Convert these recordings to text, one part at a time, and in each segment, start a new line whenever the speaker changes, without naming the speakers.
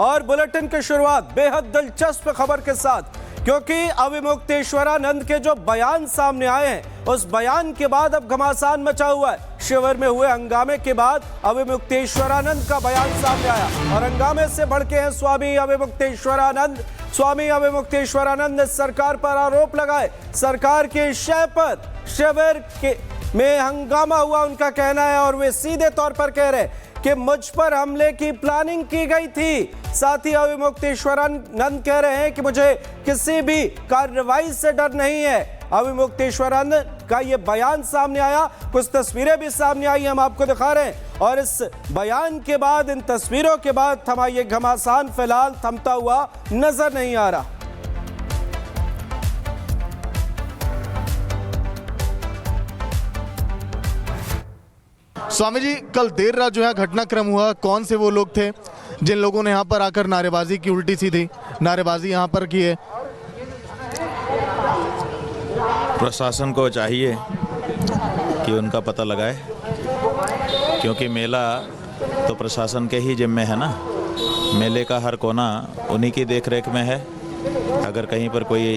और बुलेटिन की शुरुआत बेहद दिलचस्प खबर के साथ, क्योंकि अविमुक्तेश्वरानंद के जो बयान सामने आए हैं उस बयान के बाद अब घमासान मचा हुआ है। शिविर में हुए हंगामे के बाद अविमुक्तेश्वरानंद का बयान सामने आया और हंगामे से भड़के हैं स्वामी अविमुक्तेश्वरानंद। स्वामी अविमुक्तेश्वरानंद ने सरकार पर आरोप लगाए, सरकार के शय पर शिविर में हंगामा हुआ उनका कहना है, और वे सीधे तौर पर कह रहे कि मुझ पर हमले की प्लानिंग की गई थी। साथ ही अविमुक्तेश्वरानंद कह रहे हैं कि मुझे किसी भी कार्रवाई से डर नहीं है। अविमुक्तेश्वरानंद का ये बयान सामने आया, कुछ तस्वीरें भी सामने आई हम आपको दिखा रहे हैं, और इस बयान के बाद, इन तस्वीरों के बाद थमा ये घमासान फिलहाल थमता हुआ नजर नहीं आ रहा।
स्वामी जी, कल देर रात जो है घटनाक्रम हुआ, कौन से वो लोग थे जिन लोगों ने यहाँ पर आकर नारेबाजी की, उल्टी सीधी नारेबाजी यहाँ पर की है?
प्रशासन को चाहिए कि उनका पता लगाए, क्योंकि मेला तो प्रशासन के ही जिम्मे है ना। मेले का हर कोना उन्हीं की देखरेख में है। अगर कहीं पर कोई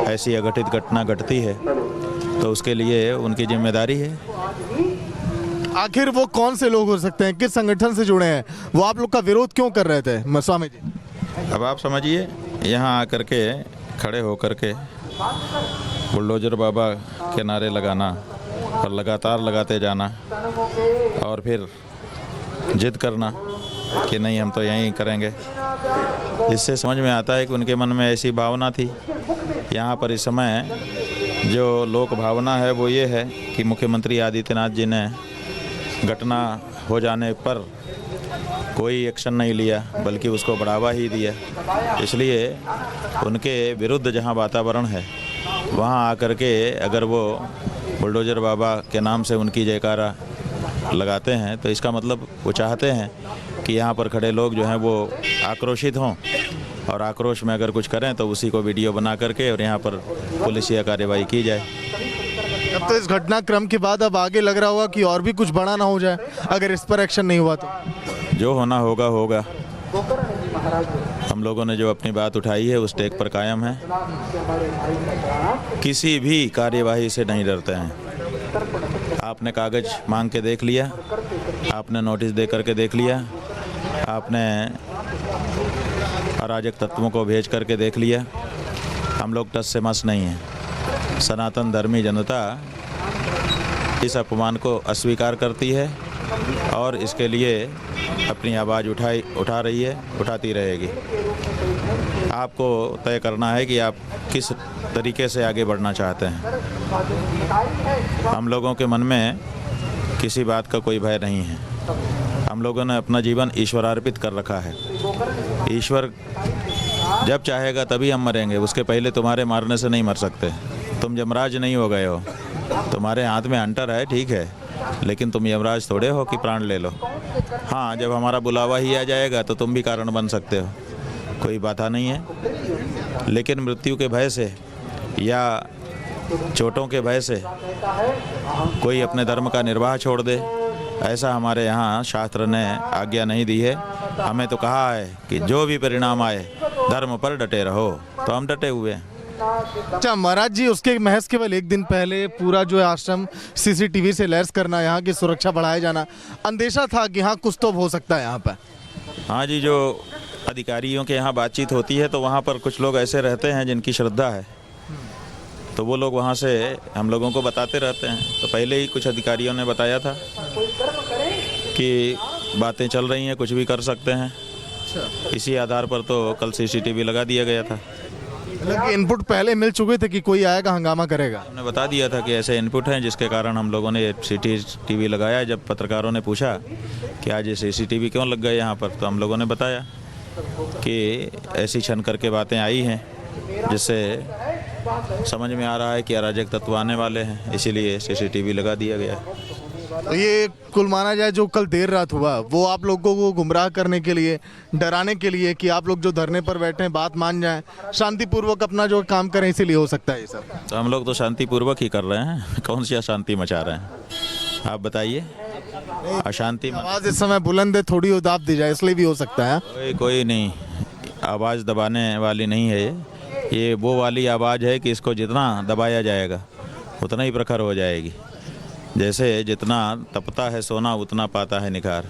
ऐसी अघटित घटना घटती है तो उसके लिए उनकी जिम्मेदारी है।
आखिर वो कौन से लोग हो सकते हैं, किस संगठन से जुड़े हैं, वो आप लोग का विरोध क्यों कर रहे थे स्वामी जी?
अब आप समझिए, यहाँ आकर के खड़े होकर के बुलडोजर बाबा के नारे लगाना और लगातार लगाते जाना और फिर जिद करना कि नहीं हम तो यहीं करेंगे, इससे समझ में आता है कि उनके मन में ऐसी भावना थी। यहाँ पर इस समय जो लोक भावना है वो ये है कि मुख्यमंत्री आदित्यनाथ जी ने घटना हो जाने पर कोई एक्शन नहीं लिया, बल्कि उसको बढ़ावा ही दिया। इसलिए उनके विरुद्ध जहां वातावरण है वहां आकर के अगर वो बुलडोजर बाबा के नाम से उनकी जयकारा लगाते हैं तो इसका मतलब वो चाहते हैं कि यहाँ पर खड़े लोग जो हैं वो आक्रोशित हों, और आक्रोश में अगर कुछ करें तो उसी को वीडियो बना करके और यहाँ पर पुलिसिया कार्रवाई की जाए।
अब तो इस घटनाक्रम के बाद अब आगे लग रहा होगा कि और भी कुछ बड़ा ना हो जाए अगर इस पर एक्शन नहीं हुआ तो।
जो होना होगा होगा। हम लोगों ने जो अपनी बात उठाई है उस टेक पर कायम है, किसी भी कार्यवाही से नहीं डरते हैं। आपने कागज मांग के देख लिया, आपने नोटिस दे करके देख लिया, आपने अराजक तत्वों को भेज करके देख लिया। हम लोग टस से मस नहीं हैं। सनातन धर्मी जनता इस अपमान को अस्वीकार करती है और इसके लिए अपनी आवाज़ उठा रही है, उठाती रहेगी। आपको तय करना है कि आप किस तरीके से आगे बढ़ना चाहते हैं। हम लोगों के मन में किसी बात का कोई भय नहीं है। हम लोगों ने अपना जीवन ईश्वरार्पित कर रखा है। ईश्वर जब चाहेगा तभी हम मरेंगे, उसके पहले तुम्हारे मारने से नहीं मर सकते। तुम यमराज नहीं हो गए हो, तुम्हारे हाथ में हंटर है, ठीक है, लेकिन तुम यमराज थोड़े हो कि प्राण ले लो। हाँ, जब हमारा बुलावा ही आ जाएगा तो तुम भी कारण बन सकते हो, कोई बाधा नहीं है। लेकिन मृत्यु के भय से या चोटों के भय से कोई अपने धर्म का निर्वाह छोड़ दे, ऐसा हमारे यहाँ शास्त्र ने आज्ञा नहीं दी है। हमें तो कहा है कि जो भी परिणाम आए धर्म पर डटे रहो, तो हम डटे हुए हैं।
अच्छा महाराज जी, उसके महज केवल एक दिन पहले पूरा जो है आश्रम सीसीटीवी से लैस करना, यहाँ की सुरक्षा बढ़ाया जाना, अंदेशा था कि हाँ कुछ तो हो सकता है यहाँ पर।
हाँ जी, जो अधिकारियों के यहाँ बातचीत होती है तो वहाँ पर कुछ लोग ऐसे रहते हैं जिनकी श्रद्धा है, तो वो लोग वहाँ से हम लोगों को बताते रहते हैं। तो पहले ही कुछ अधिकारियों ने बताया था कि बातें चल रही हैं, कुछ भी कर सकते हैं। इसी आधार पर तो कल सीसीटीवी लगा दिया गया था।
इनपुट पहले मिल चुके थे कि कोई आएगा हंगामा करेगा?
हमने बता दिया था कि ऐसे इनपुट हैं जिसके कारण हम लोगों ने सीसीटीवी लगाया। जब पत्रकारों ने पूछा कि आज ये सीसीटीवी क्यों लग गए यहाँ पर, तो हम लोगों ने बताया कि ऐसी छन करके बातें आई हैं जिससे समझ में आ रहा है कि अराजक तत्व आने वाले हैं, इसीलिए सीसीटीवी लगा दिया गया।
तो ये कुल माना जाए जो कल देर रात हुआ वो आप लोगों को गुमराह करने के लिए, डराने के लिए कि आप लोग जो धरने पर बैठे हैं बात मान जाएं, शांतिपूर्वक अपना जो काम करें, इसीलिए हो सकता है ये सब?
तो हम लोग तो शांतिपूर्वक ही कर रहे हैं, कौन सी अशांति मचा रहे हैं आप बताइए। अशांति मत
आवाज इस समय बुलंद है, थोड़ी और दाब दी जाए, इसलिए भी हो सकता है।
कोई नहीं आवाज़ दबाने वाली नहीं है ये वो वाली आवाज़ है कि इसको जितना दबाया जाएगा उतना ही प्रखर हो जाएगी। जैसे जितना तपता है सोना उतना पाता है निखार,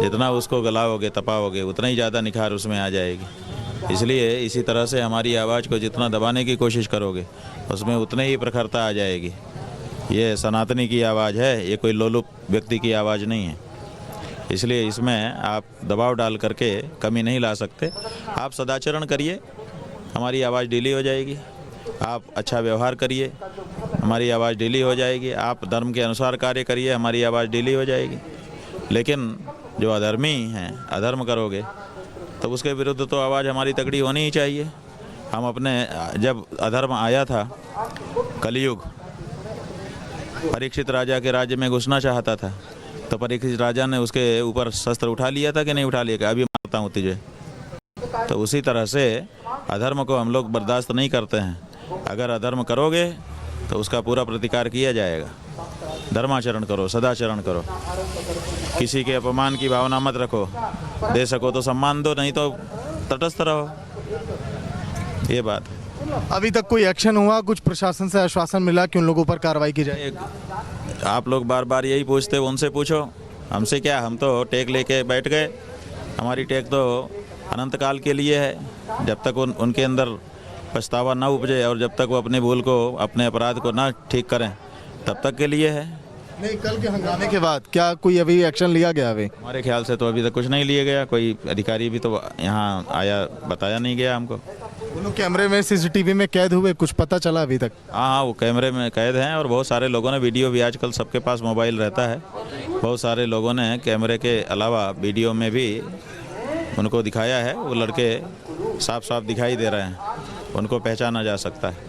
जितना उसको गलाओगे तपाओगे उतना ही ज़्यादा निखार उसमें आ जाएगी। इसलिए इसी तरह से हमारी आवाज़ को जितना दबाने की कोशिश करोगे उसमें उतने ही प्रखरता आ जाएगी। ये सनातनी की आवाज़ है, ये कोई लोलुप व्यक्ति की आवाज़ नहीं है। इसलिए इसमें आप दबाव डाल करके कमी नहीं ला सकते। आप सदाचरण करिए, हमारी आवाज़ ढीली हो जाएगी। आप अच्छा व्यवहार करिए, हमारी आवाज़ ढीली हो जाएगी। आप धर्म के अनुसार कार्य करिए, हमारी आवाज़ ढीली हो जाएगी। लेकिन जो अधर्मी हैं, अधर्म करोगे तो उसके विरुद्ध तो आवाज़ हमारी तगड़ी होनी ही चाहिए। हम अपने जब अधर्म आया था कलयुग, परीक्षित राजा के राज्य में घुसना चाहता था तो परीक्षित राजा ने उसके ऊपर शस्त्र उठा लिया था कि नहीं उठा लिया, कि अभी मारता हूँ तुझे। तो उसी तरह से अधर्म को हम लोग बर्दाश्त नहीं करते हैं। अगर अधर्म करोगे तो उसका पूरा प्रतिकार किया जाएगा। धर्माचरण करो, सदाचरण करो, किसी के अपमान की भावना मत रखो। दे सको तो सम्मान दो, नहीं तो तटस्थ रहो। ये बात है।
अभी तक कोई एक्शन हुआ, कुछ प्रशासन से आश्वासन मिला कि उन लोगों पर कार्रवाई की जाए?
आप लोग बार बार यही पूछते हो, उनसे पूछो, हमसे क्या। हम तो टेक लेके बैठ गए। हमारी टेक तो अनंत काल के लिए है। जब तक उनके अंदर पछतावा ना उपजे और जब तक वो अपनी भूल को, अपने अपराध को ना ठीक करें, तब तक के लिए है।
नहीं, कल के हंगामे के बाद क्या कोई अभी एक्शन लिया गया? अभी
हमारे ख्याल से तो अभी तक कुछ नहीं लिया गया। कोई अधिकारी भी तो यहाँ आया, बताया नहीं गया हमको।
वो लोग कैमरे में, सीसीटीवी में कैद हुए, कुछ पता चला अभी तक?
हाँ, वो कैमरे में कैद हैं और बहुत सारे लोगों ने वीडियो भी, आजकल सबके पास मोबाइल रहता है, बहुत सारे लोगों ने कैमरे के अलावा वीडियो में भी उनको दिखाया है। वो लड़के साफ साफ दिखाई दे रहे हैं, उनको पहचाना जा सकता है।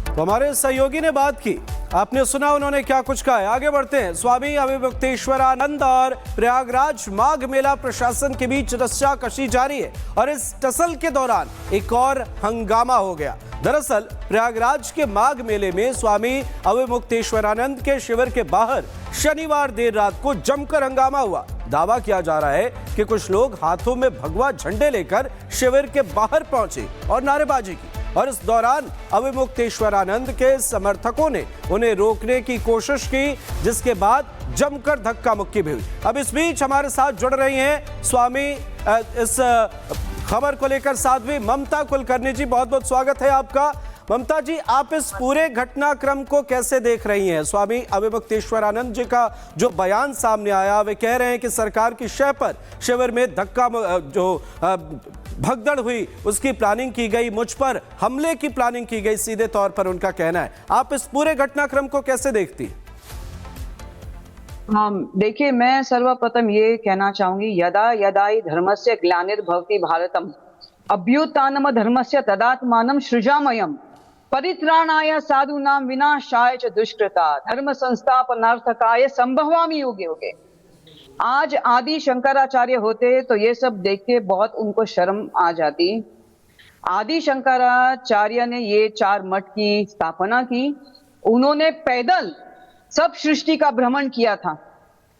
तो हमारे सहयोगी ने बात की, आपने सुना उन्होंने क्या कुछ कहा है। आगे बढ़ते हैं। स्वामी अविमुक्तेश्वरानंद और प्रयागराज माघ मेला प्रशासन के बीच रस्साकशी जारी है और इस टसल के दौरान एक और हंगामा हो गया। दरअसल प्रयागराज के माघ मेले में स्वामी अविमुक्तेश्वरानंद के शिविर के बाहर शनिवार देर रात को जमकर हंगामा हुआ। दावा किया जा रहा है कि कुछ लोग हाथों में भगवा झंडे लेकर शिविर के बाहर पहुंचे और नारेबाजी की और इस दौरान अविमुक्तेश्वरानंद के समर्थकों ने उन्हें रोकने की कोशिश की, जिसके बाद जमकर धक्का मुक्की भी हुई। अब इस बीच हमारे साथ जुड़ रही हैं स्वामी इस खबर को लेकर साध्वी ममता कुलकर्णी जी, बहुत बहुत स्वागत है आपका। ममता जी, आप इस पूरे घटनाक्रम को कैसे देख रही हैं? स्वामी अविमुक्तेश्वरानंद जी का जो बयान सामने आया, वे कह रहे हैं कि सरकार की शय पर शिविर में धक्का जो भगदड़ हुई उसकी प्लानिंग की गई, मुझ पर हमले की प्लानिंग की गई, सीधे तौर पर उनका कहना है। आप इस पूरे घटनाक्रम को कैसे देखती?
हाँ, देखिए, मैं सर्वप्रथम ये कहना चाहूंगी, यदा यदा हि धर्मस्य ग्लानिर्भवति भारतम अभ्युत्थानम धर्मस्य तदात्मानं सृजामयम् परित्राणाय साधूनां विनाशाय च दुष्कृता धर्म संस्थापनार्थकाय संभवामि युगे युगे। आज आदि शंकराचार्य होते तो ये सब देख के बहुत उनको शर्म आ जाती। आदि शंकराचार्य ने ये 4 मठ की स्थापना की। उन्होंने पैदल सब सृष्टि का भ्रमण किया था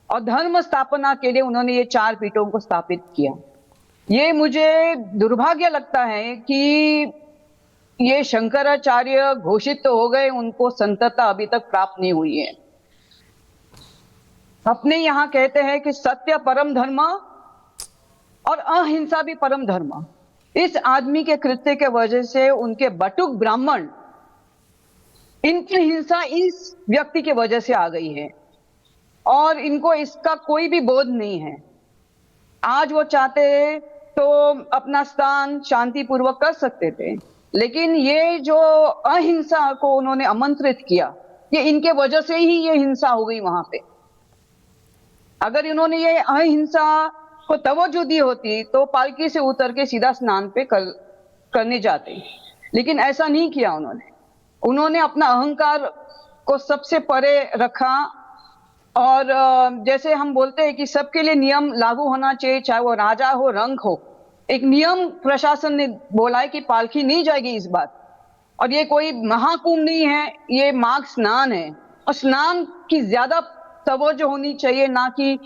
और धर्म स्थापना के लिए उन्होंने ये 4 पीठों को स्थापित किया। ये मुझे दुर्भाग्य लगता है कि ये शंकराचार्य घोषित तो हो गए, उनको संतता अभी तक प्राप्त नहीं हुई है। अपने यहाँ कहते हैं कि सत्य परम धर्म और अहिंसा भी परम धर्म। इस आदमी के कृत्य के वजह से उनके बटुक ब्राह्मण, इनकी हिंसा इस व्यक्ति के वजह से आ गई है और इनको इसका कोई भी बोध नहीं है। आज वो चाहते तो अपना स्थान शांतिपूर्वक कर सकते थे, लेकिन ये जो अहिंसा को उन्होंने आमंत्रित किया, ये इनके वजह से ही ये हिंसा हो गई वहां पे। अगर इन्होंने ये अहिंसा को तवज्जो दी होती तो पालकी से उतर के सीधा स्नान पे करने जाते, लेकिन ऐसा नहीं किया उन्होंने। उन्होंने अपना अहंकार को सबसे परे रखा और जैसे हम बोलते हैं कि सबके लिए नियम लागू होना चाहिए, चाहे वो राजा हो, रंग हो। एक नियम प्रशासन ने बोला है कि पालकी नहीं जाएगी इस बार, और ये कोई महाकुंभ नहीं है, ये माघ स्नान है। स्नान की ज्यादा तवज्जो होनी चाहिए, ना कि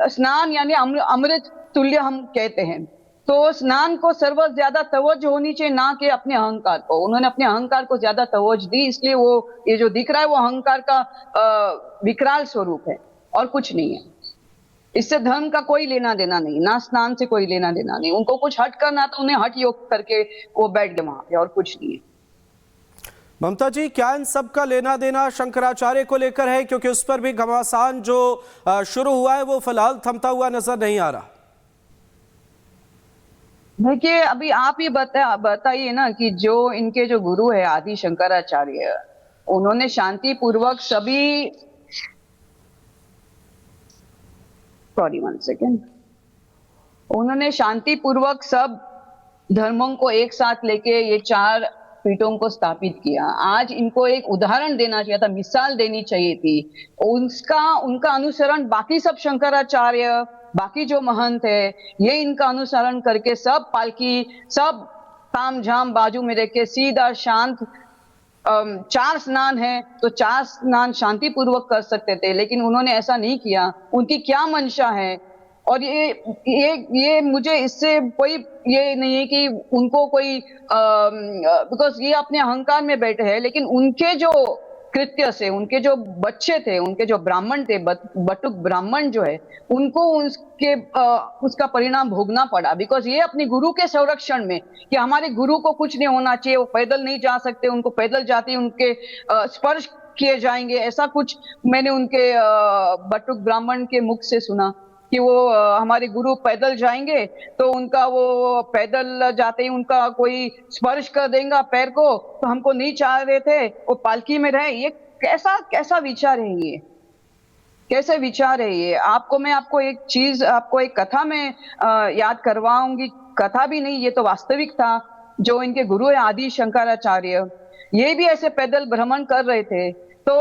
स्नान यानी अमृत तुल्य हम कहते हैं। तो स्नान को सर्व ज्यादा तवज्जो होनी चाहिए, ना कि अपने अहंकार को। उन्होंने अपने अहंकार को ज्यादा तवज्जो दी, इसलिए वो ये जो दिख रहा है वो अहंकार का विकराल स्वरूप है और कुछ नहीं है। इससे धर्म का कोई लेना देना नहीं, ना स्नान से कोई लेना देना नहीं। उनको कुछ हट करना तो उन्हें हट योग करके वो बैठ गए वहां पे, और कुछ नहीं है।
ममता जी, क्या इन सब का लेना देना शंकराचार्य को लेकर है? क्योंकि उस पर भी घमासान जो शुरू हुआ है वो फिलहाल थमता हुआ नजर नहीं आ रहा।
देखिए, अभी आप ही बताइए ना कि जो इनके जो गुरु है आदि शंकराचार्य, उन्होंने शांति पूर्वक सभी, सॉरी 1 सेकेंड, उन्होंने शांति पूर्वक सब धर्मों को एक साथ लेके ये 4 पीठों को स्थापित किया। आज इनको एक उदाहरण देना चाहिए था, मिसाल देनी चाहिए थी। उनका अनुसरण बाकी सब शंकराचार्य, बाकी जो महंत है, ये इनका अनुसरण करके सब पालकी, सब ताम झाम बाजू में रख के सीधा शांत 4 स्नान है तो 4 स्नान शांति पूर्वक कर सकते थे, लेकिन उन्होंने ऐसा नहीं किया। उनकी क्या मंशा है? और ये मुझे इससे कोई ये नहीं है कि उनको कोई बिकॉज ये अपने अहंकार में बैठे हैं, लेकिन उनके जो कृत्य से, उनके जो बच्चे थे, उनके जो ब्राह्मण थे, बटुक ब्राह्मण जो है, उनको उसका परिणाम भोगना पड़ा। बिकॉज ये अपने गुरु के संरक्षण में, कि हमारे गुरु को कुछ नहीं होना चाहिए, वो पैदल नहीं जा सकते, उनको पैदल जाते उनके स्पर्श किए जाएंगे, ऐसा कुछ मैंने उनके बटुक ब्राह्मण के मुख से सुना कि वो हमारे गुरु पैदल जाएंगे तो उनका वो पैदल जाते ही उनका कोई स्पर्श कर देगा पैर को, तो हमको नहीं चाह रहे थे वो पालकी में रहे। ये कैसा विचार है? ये कैसे विचार है? ये मैं आपको एक चीज, आपको एक कथा में याद करवाऊंगी। कथा भी नहीं, ये तो वास्तविक था। जो इनके गुरु है आदि शंकराचार्य, ये भी ऐसे पैदल भ्रमण कर रहे थे। तो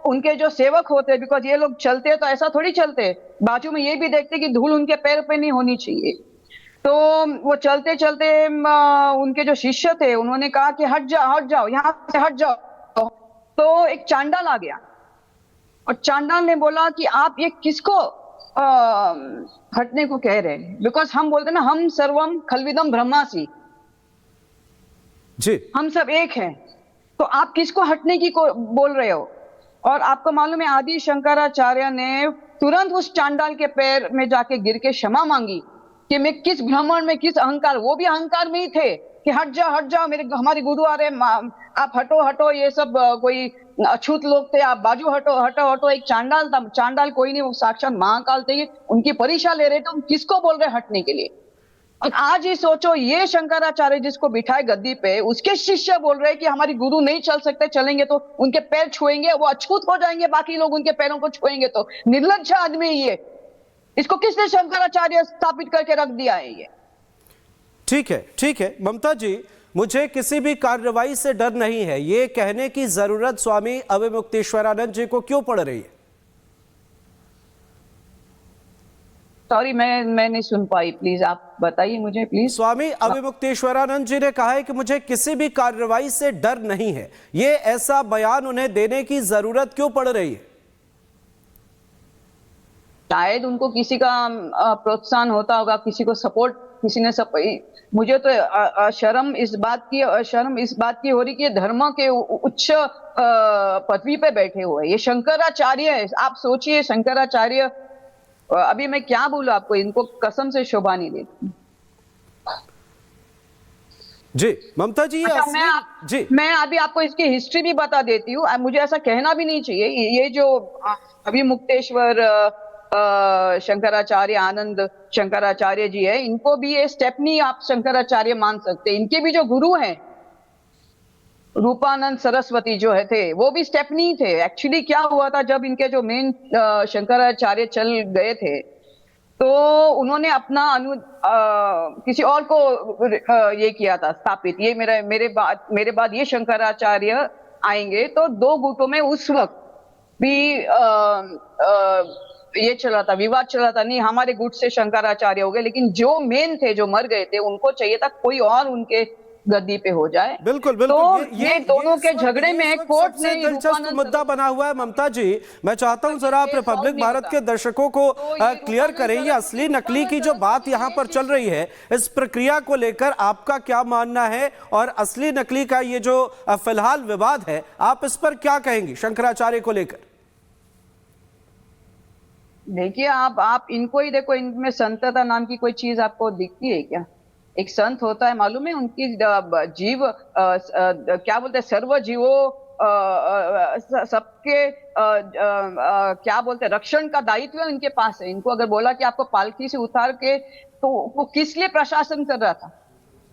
उनके जो सेवक होते, बिकॉज ये लोग चलते तो ऐसा थोड़ी चलते, बाजू में ये भी देखते कि धूल उनके पैर पे नहीं होनी चाहिए। तो वो चलते चलते उनके जो शिष्य थे उन्होंने कहा कि हट जाओ यहाँ से हट जाओ। तो एक चांडाल आ गया और चांडाल ने बोला कि आप ये किसको हटने को कह रहे हैं? बिकॉज हम बोलते ना, हम सर्वम खलविदम ब्रह्मासि,
जी
हम सब एक हैं, तो आप किसको हटने की बोल रहे हो? और आपको मालूम है आदि शंकराचार्य ने तुरंत उस चांडाल के पैर में जाके गिर के क्षमा मांगी कि मैं किस भ्रमण में, किस अहंकार, वो भी अहंकार में ही थे कि हट जाओ हमारे गुरु आ रहे, आप हटो, ये सब कोई अछूत लोग थे, आप बाजू हटो। एक चांडाल था, चांडाल कोई नहीं, वो साक्षात महाकाल थे, उनकी परीक्षा ले रहे थे, तुम किसको बोल रहे हटने के लिए? और आज ही सोचो, ये शंकराचार्य जिसको बिठाए गद्दी पे, उसके शिष्य बोल रहे कि हमारे गुरु नहीं चल सकते, चलेंगे तो उनके पैर छुएंगे, वो अछूत हो जाएंगे, बाकी लोग उनके पैरों को छुएंगे। तो निर्लज्ज आदमी ये, इसको किसने शंकराचार्य स्थापित करके रख दिया है? ये
ठीक है ममता जी, मुझे किसी भी कार्रवाई से डर नहीं है, ये कहने की जरूरत स्वामी अविमुक्तेश्वरानंद जी को क्यों पड़ रही है?
सॉरी, मैं नहीं सुन पाई, प्लीज आप बताइए मुझे प्लीज।
स्वामी अविमुक्तेश्वरानंद जी ने कहा है कि मुझे किसी भी कार्रवाई से डर नहीं है, ये ऐसा बयान उन्हें देने की जरूरत क्यों पड़ रही है?
शायद उनको किसी का प्रोत्साहन होता होगा, किसी को सपोर्ट, किसी ने मुझे तो शर्म इस बात की हो रही कि धर्म के उच्च पदवी पे बैठे हुए ये शंकराचार्य है। आप सोचिए, शंकराचार्य, अभी मैं क्या बोलूं आपको, इनको कसम से शोभा नहीं देती।
जी ममता जी,
अच्छा, मैं अभी आपको इसकी हिस्ट्री भी बता देती हूँ। मुझे ऐसा कहना भी नहीं चाहिए। ये जो अभिमुक्तेश्वर शंकराचार्य, आनंद शंकराचार्य जी है, इनको भी ये स्टेपनी आप शंकराचार्य मान सकते हैं। इनके भी जो गुरु हैं रूपानंद सरस्वती जो है थे, वो भी स्टेपनी थे। एक्चुअली क्या हुआ था, जब इनके जो मेन शंकराचार्य चल गए थे तो उन्होंने अपना किसी और को ये किया था स्थापित, ये मेरे बाद ये शंकराचार्य आएंगे। तो 2 गुटों में उस वक्त भी ये चला था, विवाद चला था, नहीं हमारे गुट से शंकराचार्य हो गए, लेकिन जो मेन थे, जो मर गए थे, उनको चाहिए था कोई और उनके गद्दी पे हो जाए।
बिल्कुल बिल्कुल
तो ये दोनों के
इस वक्त-
झगड़े
ये
में
इस वक्त
कोर्ट
सबसे
ने
दिलचस्प
रूपानंद
मुद्दा बना हुआ है। ममता जी, मैं चाहता हूं जरा आप
ये
रिपब्लिक
सॉल्व नहीं
भारत
होता।
के दर्शकों को
तो ये
क्लियर
रूपानंद
करें, ये
सरन-
असली नकली की जो
रूपानंद
बात
सरन
यहाँ पर चल रही है, इस प्रक्रिया को लेकर आपका क्या मानना है, और असली नकली का ये जो फिलहाल विवाद है, आप इस पर क्या कहेंगी शंकराचार्य को लेकर?
देखिए, आप इनको ही देखो, इनमें संतता नाम की कोई चीज आपको दिखती है क्या? एक संत होता है, मालूम है? उनकी जीव क्या बोलते हैं, सर्व जीवों सबके क्या बोलते हैं, रक्षण का दायित्व है उनके पास है। इनको अगर बोला कि आपको पालकी से उतार के, तो वो किस लिए प्रशासन कर रहा था?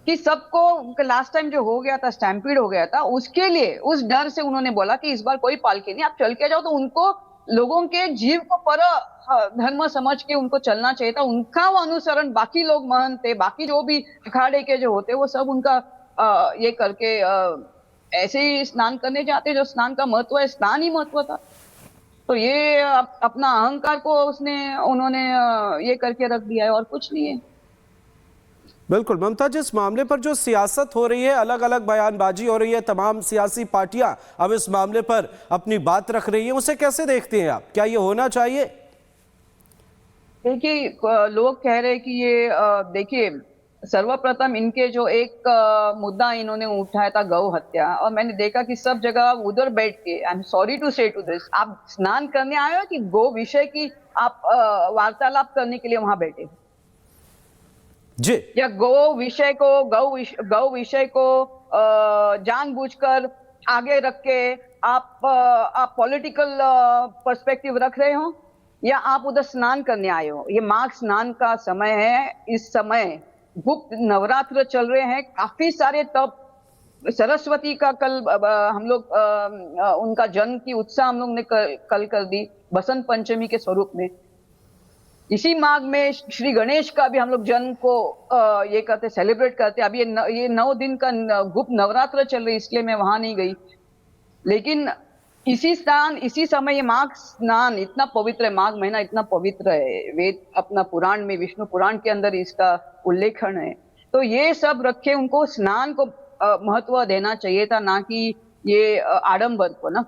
कि सबको लास्ट टाइम जो हो गया था, स्टैम्पीड हो गया था, उसके लिए, उस डर से उन्होंने बोला कि इस बार कोई पालकी नहीं, आप चल के जाओ। तो उनको लोगों के जीव को पर धर्म समझ के उनको चलना चाहिए था। उनका वो अनुसरण बाकी लोग महंत थे, बाकी जो भी अखाड़े के जो होते, वो सब उनका ये करके ऐसे ही स्नान करने जाते। जो स्नान का महत्व है, स्नान ही महत्व था। तो ये अपना अहंकार को उन्होंने ये करके रख दिया है, और कुछ नहीं है।
बिल्कुल ममता जी, इस मामले पर जो सियासत हो रही है, अलग अलग बयानबाजी हो रही है, तमाम सियासी पार्टियां अब इस मामले पर अपनी बात रख रही हैं, उसे कैसे देखते हैं आप? क्या ये होना चाहिए?
देखिए, लोग कह रहे हैं कि ये देखिए, सर्वप्रथम इनके जो एक मुद्दा इन्होंने उठाया था, गौ हत्या, और मैंने देखा कि सब जगह उधर बैठ के, आई एम सॉरी टू से टू दिस, आप स्नान करने आए हो कि गौ विषय की आप वार्तालाप करने के लिए वहां बैठे
जी,
या गौ विषय को जानबूझकर आगे रख के आप पॉलिटिकल पर्सपेक्टिव रख रहे हो, या आप उधर स्नान करने आए हो? ये माघ स्नान का समय है। इस समय गुप्त नवरात्र चल रहे हैं, काफी सारे तप, सरस्वती का कल हम लोग उनका जन्म की उत्साह हम लोग ने कल कर दी बसंत पंचमी के स्वरूप में। इसी माघ में श्री गणेश का भी हम लोग जन्म को ये करते, सेलिब्रेट करते। अब ये 9 दिन का गुप्त नवरात्र चल रही, इसलिए मैं वहां नहीं गई। लेकिन इसी समय ये माघ स्नान इतना पवित्र है, माघ महीना इतना पवित्र है। वेद अपना पुराण में, विष्णु पुराण के अंदर इसका उल्लेखन है। तो ये सब रखे, उनको स्नान को महत्व देना चाहिए था, ना कि ये आडंबर को ना।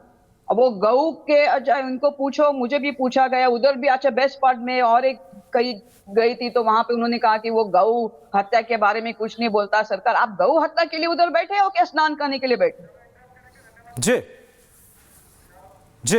अब वो गऊ के, उनको पूछो, मुझे भी पूछा गया उधर भी। अच्छा, बेस्ट पार्ट में और एक कहीं गई थी, तो वहां पे उन्होंने कहा कि वो गऊ हत्या के बारे में कुछ नहीं बोलता सरकार। आप गऊ हत्या के लिए उधर बैठे हो क्या स्नान करने के लिए बैठे?
जी जी।